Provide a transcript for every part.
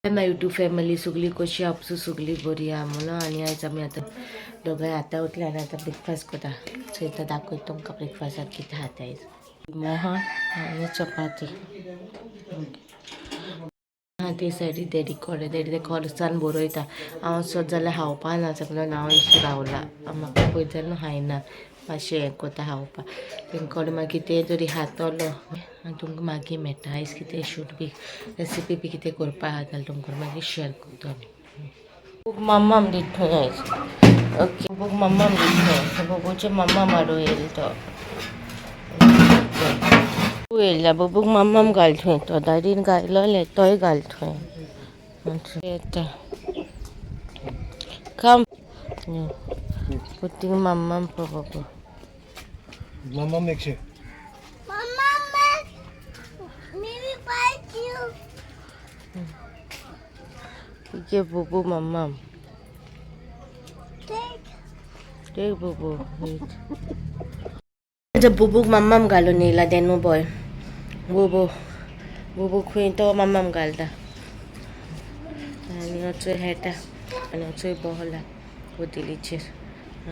माय YouTube family सुगली कशी आपसू सुगली बरी आहे म्हणून. आणि आज आम्ही आता दोघं आता उठले आणि आता ब्रेकफास्ट करता. सो इथं दाखवतो तुमका ब्रेकफास्टात किती हात आहे. मोहन आणि चपाती. हां ते सायडी ते रिकॉर्ड ते खरसान बरयता. हांव सद जाल्यार हावपा ना सगळं नांव इशू रावला. म्हाका पळयत जाल्यार हायना मातशें हें कोता हावपा. तेंकडे मागीर कितें तरी हातलो आनी तुमकां मागीर मेळटा. आयज कितें शूट बी रेसिपी बी कितें करपा आहा जाल्यार तुमकां मागीर शेअर करता. बूक मम्माम दित थंय आयज. ओके बूक मम्माम दित थंय. बबूचे मम्मा मारू येयला तो. येयला बबूक मम्माम घाल थंय. तो दादीन घाललोले तोय घाल थंय. येता कम पुतींग मम्माम बबू. Mama make sure. Mama, maybe bite you. ये बबू मम्माम. Take. बबू जब बुबूक मम्माम घालून येयला देनू बॉय. बुबू खंय तो मम्माम घालता. आनी वचूय हेटा आनी वचूय बसला पोतेलीचेर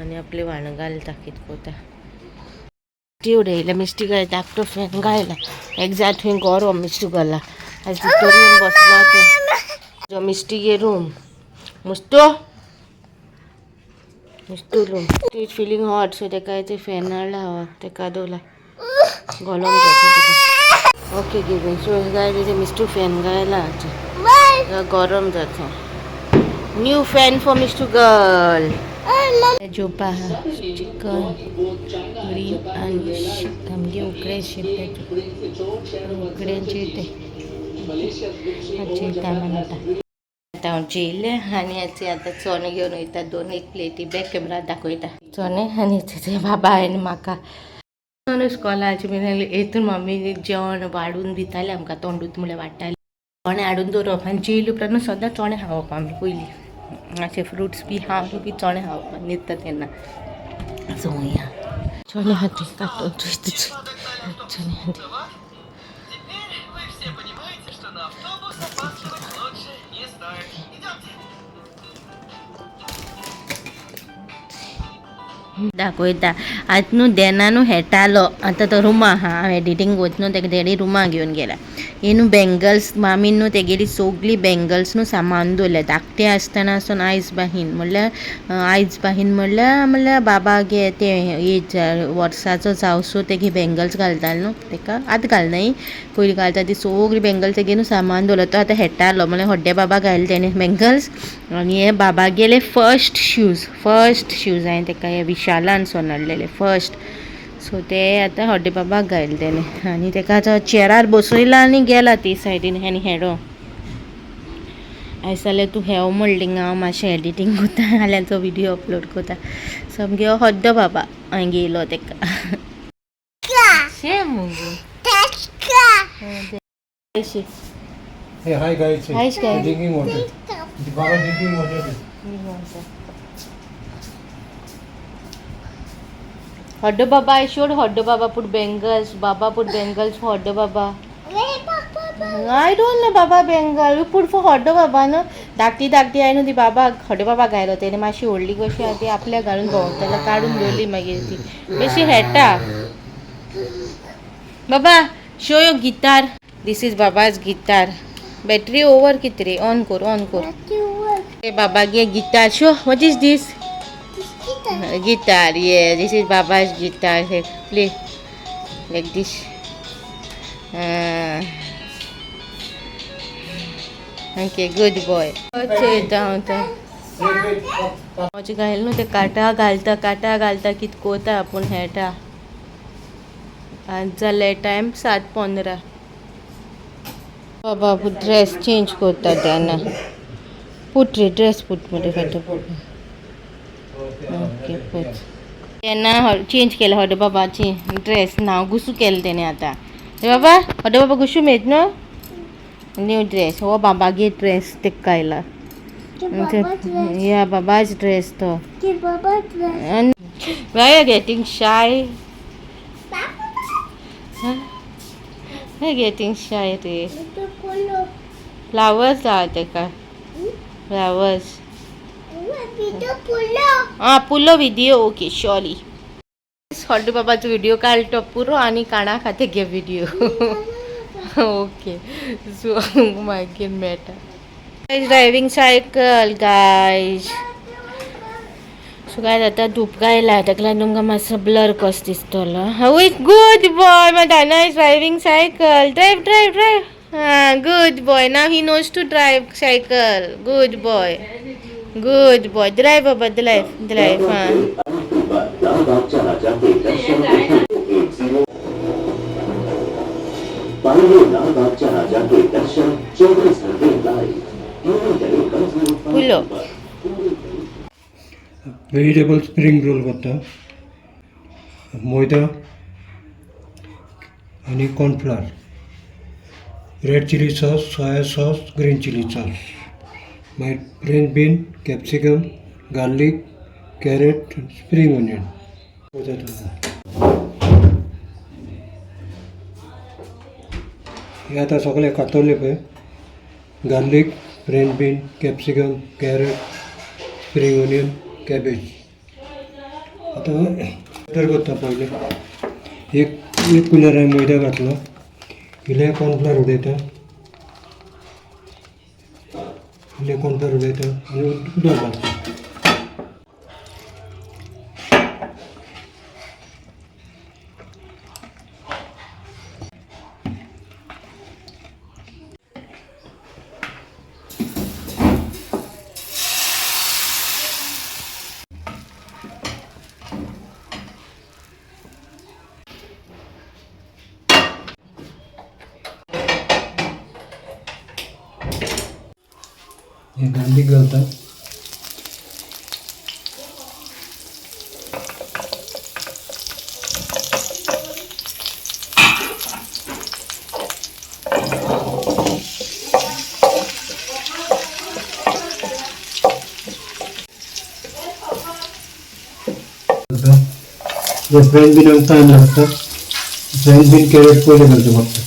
आनी आपले व्हाण घालता कितें कोता. मिस्टी उडयला मिस्टी घाल धाकटो फॅन घायला. एक्झॅक्ट थंय गरम मिस्टी घाला. आयज भितर बसला तो मिस्टी गे रूम. मुस्तो room is feeling hot so तेका ते फॅन हाडला हवा तेका दवरला गरम जाता. ओके गिवींग सो गाय तेजे मिस्टू फॅन घायला गरम जाता. New fan for Misty girl. जो पहा चिकन ग्रीन आणि आमगे उकडे शिरते उकड्यांचे ते म्हणटा. आता हांव जेयले आनी हाचे आतां चणे घेवन वयता. दोन एक प्लेटी बॅक कॅमेरा दाखयता चणे आनी ते बाबा आनी म्हाका इस्कॉलाचे बीन हेतून मम्मी जेवण वाडून दिताले आमकां तोंडूत म्हणल्यार वाडटाले. चणे हाडून दवरप आनी जेयले उपरांत सदां चणे खावप आमी पयलीं. अशे फ्रुट्स बी हांव बी चणे खावप न्हिदता तेन्ना. चोवया चणे हाती काडून चणे हाती. दाखयता आतां न्हू देना न्हू हेटालो आतां तो रुमा आहा. हांव एडिटींग वयता न्हू तेका डॅडी रुमा घेवन गेला. हे न्हू बँगल्स मामीन न्हू तेगेली सगळी बँगल्स न्हू सांबाळून दवरल्या. धाकटे आसतना सावन आयज बाहीन म्हणल्यार बाबा गे ते एज वर्साचो जावसो तेगे बँगल्स घालताले न्हू तेका. आतां घालनाय पयलीं घालता ती सगळी बँगल्स तेगे न्हू सांबाळून दवरला. तो आतां हेटालो म्हणल्यार व्हडले बाबा घायले तेणे बँगल्स. आनी हे बाबा गेले फर्स्ट शूज हांवें तेका हे विशालान सोन हाडलेले फर्स्ट. सो ते आतां व्हडले बाबाक घायले तेणे आनी तेका आतां चेरार बसयला आनी गेला ती सायडीन आनी हेडो. आयज जाल्यार तूं हेव म्हणली हांव मातशें एडिटींग करता जाल्यार विडियो अपलोड करता. सामके हो व्हडलो बाबा हांवें गेलो तेका. Hey, hi guys. Hi guys. Drinking water. Baba drinking water. Hoddo Baba, I showed Hoddo Baba put bangles. Baba put bangles for Hoddo Baba. I don't know Baba Bengal. You put for Hoddo Baba no. धाकटी आहे न्हू ती बाबा Hoddo Baba घायलो तेणे मातशी व्हडली कशी आहा ती आपल्या घालून भोंवताला काडून दवरली मागीर ती बेशी हेटा. Baba show your guitar. This is Baba's guitar. Battery over कितें रे. ऑन कर. बाबा गे guitar show. What is this? Guitar, yeah, this is Baba's guitar. Here, play like this. Okay, good boy. Okay, down. माझे घायल न्हू ते काटा घालता कित कोता आपूण हेटा. आज जाले टायम 7:15. बाबा ड्रेस चेंज करता तेन्ना. पुट रे ड्रेस पुट मध्ये फाटो. ओके पच तेन्ना चेंज केलं Hoddo बाबाची ड्रेस. नाव गुसू केलं तेणे आतां. बाबा Hoddo बाबा गुसू मेळट न्हू न्यू ड्रेस. हो बाबागे ड्रेस तेका घायला. या बाबाज ड्रेस तो. Why are you getting shy? Why are you getting shy रे? फ्लावर्स राहते का फ्लावर्स video pulo. पुलो व्हिडिओ ओके शॉली हॉल्टू बाबाचा व्हिडिओ काढतो पुरो आणि काना खाते घे व्हिडिओ ओके सो मागीर मेळटा ड्रायव्हिंग सायकल गायज सो काय आता धूप गायला ताका तुमकां मातसो ब्लर कसो दिसतलो वय गूड बॉय माय दाना is driving cycle drive drive drive good boy now he knows to drive cycle good boy drive baba drive फुलो व्हेजिटेबल स्प्रिंग रोल करता मैदा आणि cornflour red chilli sauce soya sauce green chilli sauce मागीर French bean capsicum garlic carrot spring onion हे आतां सगळें कातरलें पळय garlic French bean capsicum carrot spring onion cabbage आतां बटर करता पयलें एक कुलेर हांवें मैदा घातलो इल्लें कॉर्नफ्लोर उडयता इल्लें कॉर्नफ्लोर उडयता आनी उदक घालता हे गार्लीक घालता फ्रेंच बीन टाइम लागता फ्रेंच बीन कॅरेट पयलीं घालचें पडटा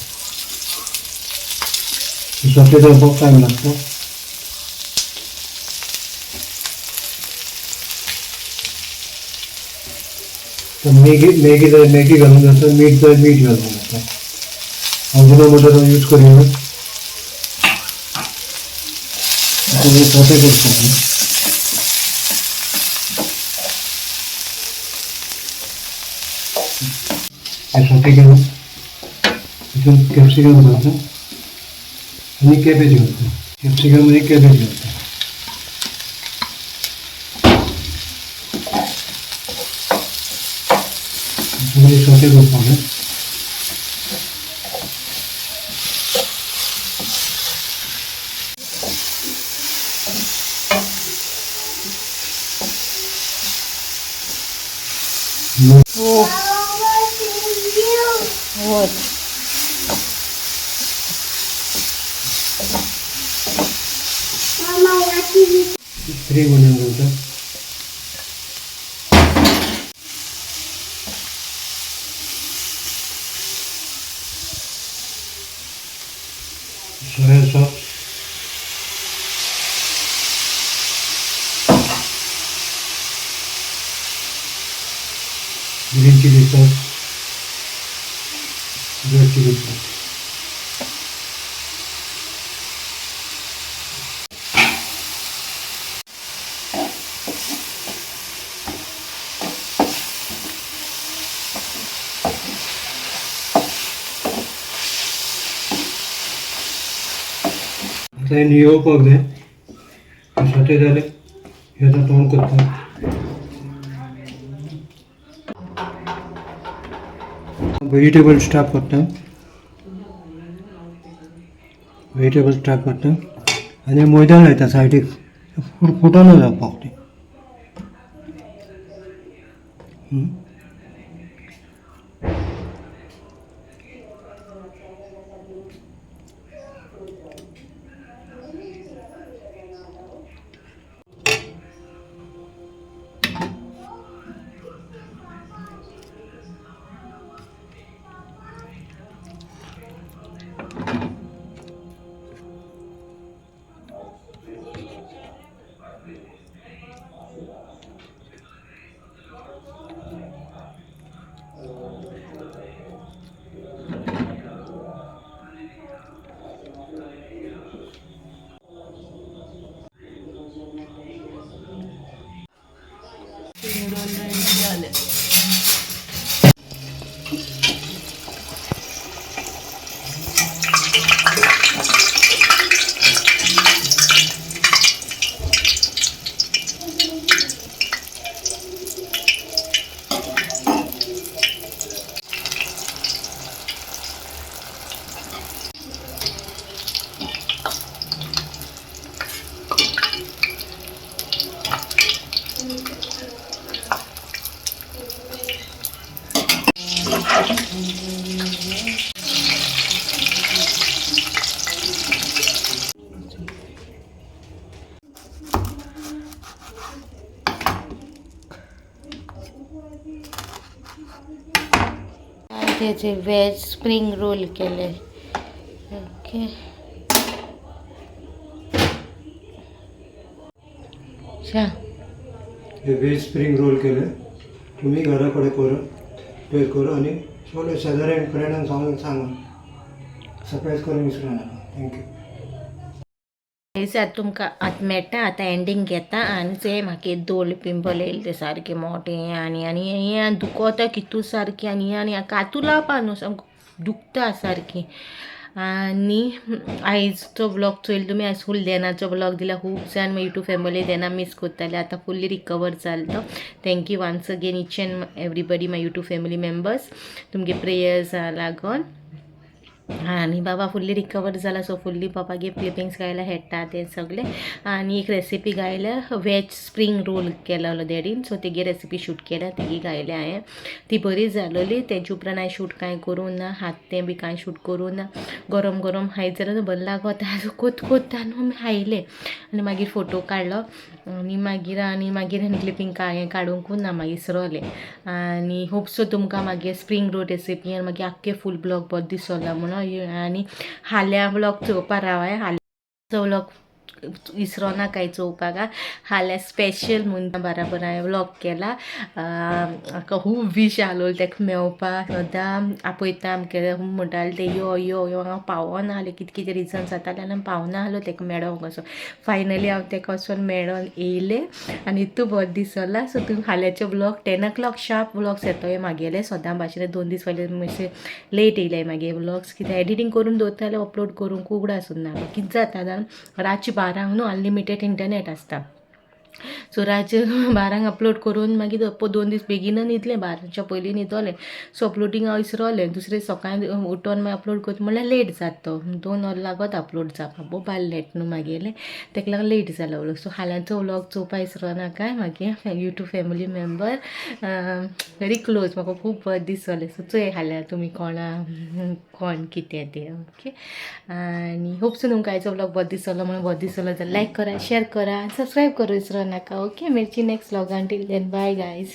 सॉटे जावपाक टायम लागता मॅगी घालून जाता मीठ घालून जाता अजिनो मोटो यूज करिना सॉटे करता सॉटे केलं तितून कॅप्सिकम घालता आणि कॅबेज घालता कॅप्सिकम आणि कॅबेज घालता सॉटे करपाक what Mama, what is it? Spring onion घालता soya sauce green chilli sauce red chilli sauce आता हे येवपाक जाय सॉटे जाले हे आतां तोंड करता व्हेजिटेबल स्टफ करता आनी मैदा लायता सायडीक फुटोना जावपाक तें स्प्रिंग रोल रेडी झाले. त्याचे व्हेज स्प्रिंग रोल केले. ओके, हे व्हेज स्प्रिंग रोल केले. तुम्ही घराकडे ट्राय करा आणि सगळे शेजारी आणि फ्रेंडांना सांगा. सरप्राईज करून विसरू नका. थँक्यू. आता तुमकां आतां मेळटा. आतां एंडींग घेता आनी ते म्हाका दोल पिंपल येयले ते सारके मोठे आनी आनी हें दुखोता कितू सारकी आनी कातू लावपा न्हू सामको दुखता सारकी. आनी आयजचो ब्लॉग चोयलो तुमी. आयज फूल देनाचो ब्लॉग दिला. खूब जाण मागीर यूट्यूब फॅमिली देना मिस कोत्ताले. आतां फुल्ली रिकवर जालो. Thank you once again each and everybody my YouTube family members. तुमगे प्रेयर्स लागोन आनी बाबा फुल्ली रिकवर जाला. सो फुल्ली बाबागे क्लिपिंग्स घायला हेडटा ते सगळे. आनी एक रेसिपी घायल्या वेज स्प्रिंग रोल केलेलो डॅडीन. सो तेगे रेसिपी शूट केल्या तेगे घायले हांवें. ती बरी जालोली. तेजे उपरांत हांवें शूट कांय करूं ना. हात तें बी कांय शूट करूं ना. गरम गरम खायत जाल्यार बरें लागता. सो कोत्ता न्हू खायले आनी मागीर फोटो काडलो. आनी मागीर क्लिपिंग काडूंक ना मागीर इसरोलें. आनी होपसो तुमकां मागीर स्प्रिंग रोल रेसिपी आनी मागीर आख्खे फूल ब्लॉग बरो दिसलो म्हणून. आनी हाल्या ब्लॉग चोवपा रावाय. हाल्याचो ब्लॉग इसरो नाका चोवपाक. हाल्या स्पेशल म्हणून बराबर हांवें व्लॉग केला. म्हाका खूब विश आहलो ताका मेवपाक. सदां आपयता आमगे म्हणटाले ते यो यो यो हांव पावना आहलें. कितें कितें रिजन जातालें आनी पावना आहलो ताका मेळोंक असो. फायनली हांव ताका वचोन मेळोन येयलें आनी इतू बरो दिसला. सो तुमी हाल्याचे ब्लॉग 10 o'clock शार्प ब्लॉग्स येतोय म्हागेले सदां भाशेन. 2 दीस पयलीं मातशें लेट येयले म्हागे ब्लॉग्स. कितें एडिटींग करून दवरता जाल्यार अपलोड करूंक उगडास आसून ना. कितें जाता जाण रातची 12 न्हू अनलिमिटेड इंटरनेट आसता. सो रातचे 12 अपलोड करून मागीर 2 दीस बेगीन न्हिदलें. 12च्या पयलीं न्हिदोलें. सो अपलोडींग हांव इसरोलें. दुसरे सकाळीं उठोन मागीर अपलोड करता म्हणल्यार लेट जाता. 2 वर लागत अपलोड जावपाक. मोबायल नेट न्हू म्हागेलें ताका लागून लेट जालो व्लॉग. सो हाल्यांचो व्लॉग चोवपा इसरो नाका. मागीर YouTube family member very close. म्हाका खूब बरें दिसलें. सो चोय हाल्या तुमी कोण कितें तें. ओके, आनी होपसो तुमकां आयचो व्लॉग बरो दिसलो म्हणून बरो दिसलो जाल्यार लायक करा, शेअर करा, सबस्क्राईब करूं इसरो नाका. ओके, मेळची नेक्स्ट व्लॉगान. Till then bye guys.